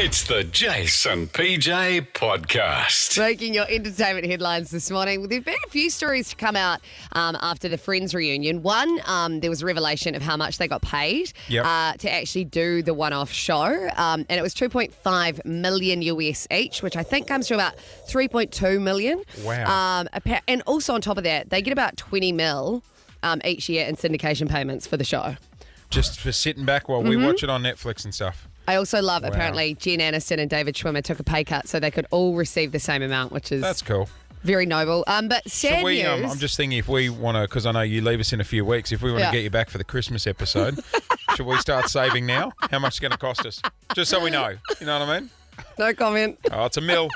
It's the Jason PJ podcast. Making your entertainment headlines this morning. Well, there have been a few stories to come out after the Friends reunion. One, there was a revelation of how much they got paid to actually do the one-off show. And it was $2.5 million US each, which I think comes to about $3.2 million. Wow. And also on top of that, they get about $20 mil each year in syndication payments for the show. Just for sitting back while we watch it on Netflix and stuff. I also love, apparently, Jen Aniston and David Schwimmer took a pay cut so they could all receive the same amount, which is That's cool. very noble. But sad news. I'm just thinking if we want to, because I know you leave us in a few weeks, if we want to get you back for the Christmas episode, should we start saving now? How much is it going to cost us? Just so we know. You know what I mean? No comment. Oh, it's a mill.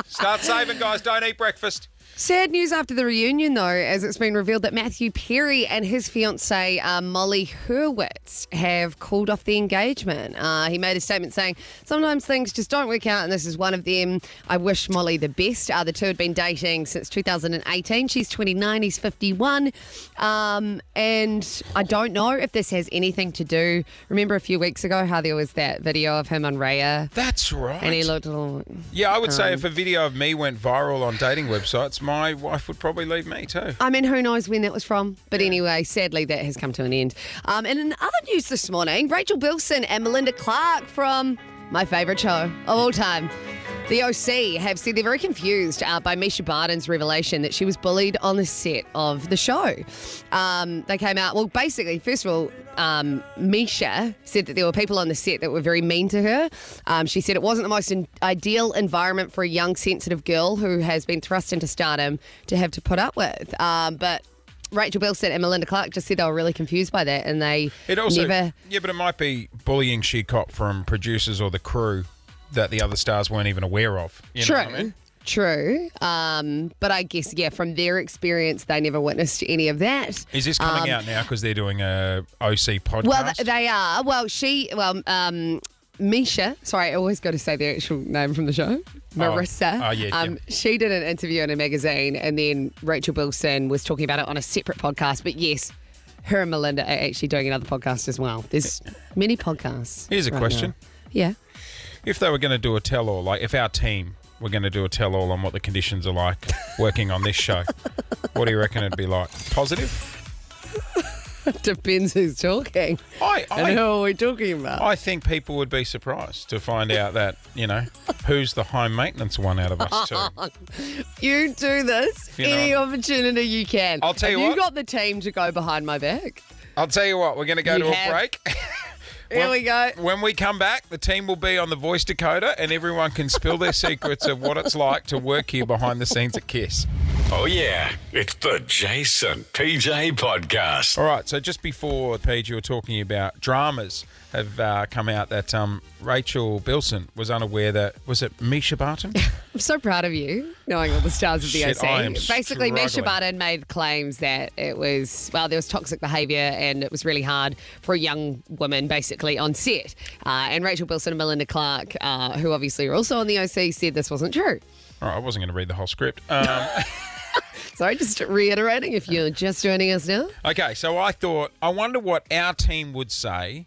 Start saving, guys. Don't eat breakfast. Sad news after the reunion, though, as it's been revealed that Matthew Perry and his fiancée, Molly Hurwitz, have called off the engagement. He made a statement saying, sometimes things just don't work out, and this is one of them. I wish Molly the best. The two had been dating since 2018. She's 29, he's 51. And I don't know if this has anything to do. Remember a few weeks ago how there was that video of him on Raya? That's right. And he looked a little... Yeah, I would say if a video of me went viral on dating websites, my wife would probably leave me too. I mean, who knows when that was from? But anyway, sadly, that has come to an end. And in other news this morning, Rachel Bilson and Melinda Clark from my favourite show of all time, The OC, have said they're very confused by Misha Barton's revelation that she was bullied on the set of the show. They came out, well, basically, first of all, Misha said that there were people on the set that were very mean to her. She said it wasn't the most ideal environment for a young, sensitive girl who has been thrust into stardom to have to put up with. But Rachel Bilson and Melinda Clark just said they were really confused by that, and they never... Yeah, but it might be bullying she caught from producers or the crew that the other stars weren't even aware of. You know what I mean? True. But I guess, from their experience, they never witnessed any of that. Is this coming out now because they're doing a OC podcast? Well, they are. Well, Misha, sorry, I always got to say the actual name from the show, Marissa. Oh, yeah. She did an interview in a magazine, and then Rachel Bilson was talking about it on a separate podcast. But yes, her and Melinda are actually doing another podcast as well. There's many podcasts. Here's a question. Now. Yeah. If they were going to do a tell-all, like if our team were going to do a tell-all on what the conditions are like working on this show, what do you reckon it'd be like? Positive? Depends who's talking. And who are we talking about? I think people would be surprised to find out that, who's the high maintenance one out of us two. You do this any opportunity you can. I'll tell you what. You got the team to go behind my back. I'll tell you what, we're going to go to a break. Here we go. When we come back, the team will be on the Voice Dakota and everyone can spill their secrets of what it's like to work here behind the scenes at KISS. Oh, yeah. It's the Jason PJ podcast. All right, so just before, Paige, you were talking about dramas have come out that Rachel Bilson was unaware that, was it Misha Barton? I'm so proud of you, knowing all the stars of the OC. I am Basically, Misha struggling. Barton made claims that it was, there was toxic behaviour and it was really hard for a young woman, basically, on set. And Rachel Bilson and Melinda Clark, who obviously are also on the OC, said this wasn't true. All right, I wasn't going to read the whole script. Sorry, just reiterating if you're just joining us now. Okay, so I wonder what our team would say,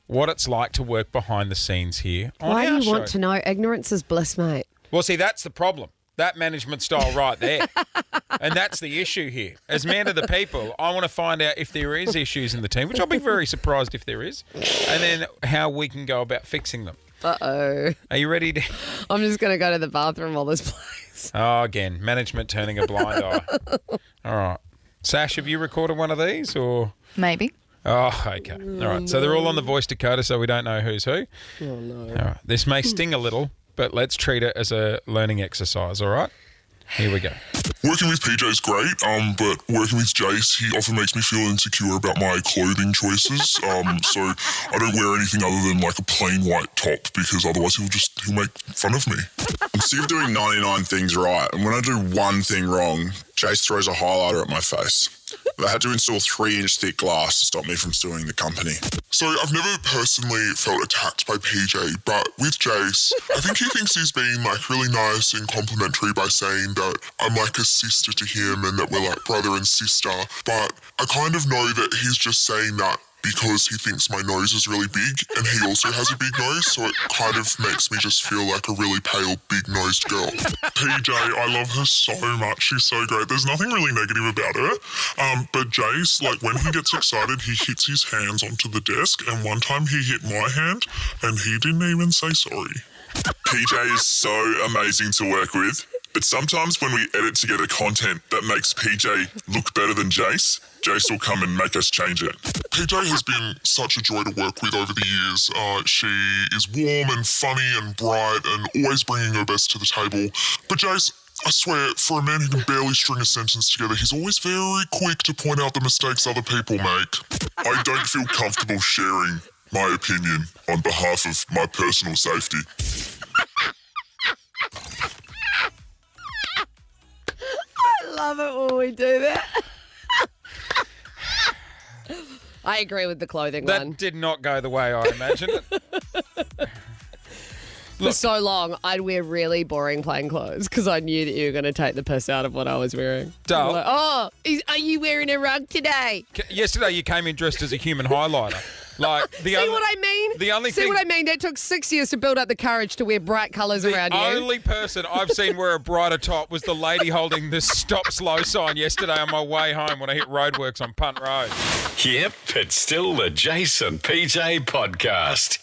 what it's like to work behind the scenes here on Why our do you show. want to know? Ignorance is bliss, mate. Well, see, that's the problem. That management style right there. And that's the issue here. As man of the people, I want to find out if there is issues in the team, which I'll be very surprised if there is, and then how we can go about fixing them. Uh-oh. Are you ready to... I'm just going to go to the bathroom while this plays. Oh, again, management turning a blind eye. All right. Sash, have you recorded one of these or... Maybe. Oh, okay. All right. So they're all on the Voice Dakota, so we don't know who's who. Oh, no. All right. This may sting a little, but let's treat it as a learning exercise, all right? Here we go. Working with PJ is great, but working with Jace, he often makes me feel insecure about my clothing choices. So I don't wear anything other than like a plain white top because otherwise he'll make fun of me. I'm sick of doing 99 things right, and when I do one thing wrong, Jace throws a highlighter at my face. They had to install 3-inch thick glass to stop me from suing the company. So I've never personally felt attacked by PJ, but with Jace, I think he thinks he's being like really nice and complimentary by saying that I'm like a sister to him and that we're like brother and sister. But I kind of know that he's just saying that because he thinks my nose is really big and he also has a big nose, so it kind of makes me just feel like a really pale, big-nosed girl. PJ, I love her so much. She's so great. There's nothing really negative about her. But Jace, like when he gets excited, he hits his hands onto the desk, and one time he hit my hand and he didn't even say sorry. PJ is so amazing to work with, but sometimes when we edit together content that makes PJ look better than Jace, Jace will come and make us change it. PJ has been such a joy to work with over the years. She is warm and funny and bright and always bringing her best to the table. But Jace, I swear, for a man who can barely string a sentence together, he's always very quick to point out the mistakes other people make. I don't feel comfortable sharing my opinion on behalf of my personal safety. I love it when we do that. I agree with the clothing That one. did not go the way I imagined it. For so long, I'd wear really boring plain clothes because I knew that you were going to take the piss out of what I was wearing. Dull. Like, are you wearing a rug today? Yesterday you came in dressed as a human highlighter. Like the See what I mean? The only See thing, what I mean? That took 6 years to build up the courage to wear bright colours around the you. only person I've seen wear a brighter top was the lady holding the stop slow sign yesterday on my way home when I hit roadworks on Punt Road. Yep, it's still the Jason PJ podcast.